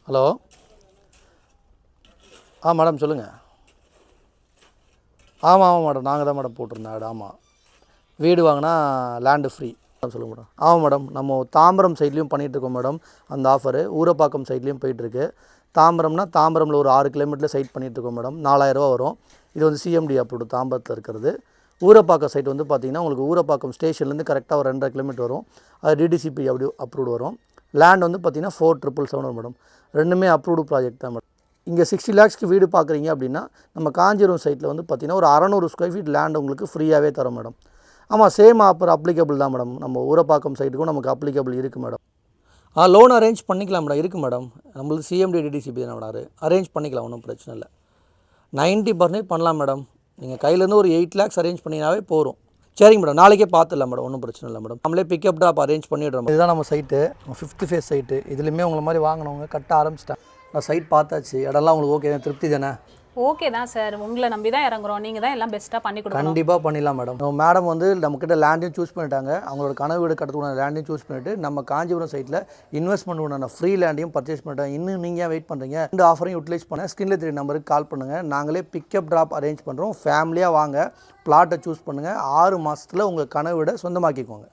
Hello. Madam சொல்லுங்கள். ஆமாம் madam, நாங்கள் தான் மேடம் போட்டிருந்தோம் ஆட். ஆமாம், வீடு வாங்கினா லேண்டு ஃப்ரீ. சொல்லுங்கள் மேடம். மேடம், நம்ம தாம்பரம் சைட்லேயும் பண்ணிகிட்ருக்கோம் மேடம். அந்த ஆஃபரு ஊரப்பாக்கம் சைட்லேயும் போயிட்டுருக்கு. தாம்பரமில் ஒரு 6 கிலோமீட்டரில் சைட் பண்ணிகிட்ருக்கோம் மேடம். 4000 வரும். இது வந்து சிஎம்டி அப்ரூவ்டு தாம்பரத்தில் இருக்கிறது. ஊரப்பாக்கம் சைட் வந்து பார்த்திங்கன்னா உங்களுக்கு ஊரப்பாக்கம் ஸ்டேஷன்லேருந்து கரெக்டாக ஒரு 2.5 கிலோமீட்டர் வரும். அது டிடிசிபி அப்ரூவ்டு வரும். லேண்ட் வந்து பார்த்திங்கன்னா 4777 வரும் மேடம். ரெண்டுமே அப்ரூவ்டு ப்ராஜெக்ட் தான் மேடம். இங்கே 60 lakhsக்கு வீடு பார்க்குறீங்க அப்படின்னா நம்ம காஞ்சிபுரம் சைட்டில் வந்து பார்த்திங்கன்னா ஒரு 600 ஸ்கொயர் ஃபீட் லேண்ட் உங்களுக்கு ஃப்ரீயாகவே தரோம் மேடம். ஆமாம், சேம் ஆஃபர் அப்ளிகபிள் தான் மேடம். நம்ம ஊரப்பாக்கம் சைட்டுக்கும் நமக்கு அப்ளிகபிள் இருக்குது மேடம். லோன் அரேஞ்ச் பண்ணிக்கலாம் மேடம். இருக்குது மேடம். நம்மளுக்கு சிஎம்டி டிடிசிபி தான் மேடம். அரேஞ்ச் பண்ணிக்கலாம், ஒன்றும் பிரச்சனை இல்லை. 90% பண்ணலாம் மேடம். நீங்கள் கையிலேருந்து ஒரு 8 lakhs அரேஞ்ச் பண்ணிங்கனாவே போகும். சரிங்க மேடம், நாளைக்கே பார்த்துடலாம் மேடம், ஒன்றும் பிரச்சனை இல்லை மேடம். நம்மளே பிக்கப் ட்ராப் அரேஞ்ச் பண்ணிவிடுறோம். இதுதான் நம்ம சைட்டு, 5th ஃபேஸ் சைட்டு. இதுலேயுமே உங்களை மாதிரி வாங்கினவங்க கட்ட ஆரம்பிச்சிட்டாங்க. நான் சைட் பார்த்தாச்சு, இடம்லாம் உங்களுக்கு ஓகே திருப்தி தானே? ஓகே தான் சார், உங்களை நம்பி தான் இறங்குறோம். நீங்கள் தான் எல்லாம் பெஸ்ட்டாக பண்ணி கொடுக்கணும். கண்டிப்பாக பண்ணிடலாம் மேடம். மேடம் வந்து நம்மக்கிட்ட லேண்டையும் சூஸ் பண்ணிட்டாங்க. அவங்களோட கனவு வீடு கட்டத்துக்கான லேண்டையும் சூஸ் பண்ணிவிட்டு நம்ம காஞ்சிபுரம் சைட்டில் இன்வெஸ்ட்மெண்ட் உண்டான ஃப்ரீ லேண்டையும் பர்ச்சேஸ் பண்ணிட்டாங்க. இன்னும் நீங்கள் வெயிட் பண்ணுறீங்க? இந்த ஆஃபரையும் யூட்டிலைஸ் பண்ண ஸ்க்ரீனில் 3 நம்பருக்கு கால் பண்ணுங்கள். நாங்களே பிக்கப் ட்ராப் அரேஞ்ச் பண்ணுறோம். ஃபேமிலியாக வாங்க, பிளாட்டை சூஸ் பண்ணுங்கள். 6 மாதத்தில் உங்கள் கனவு வீடை சொந்தமாக்கிக்கோங்க.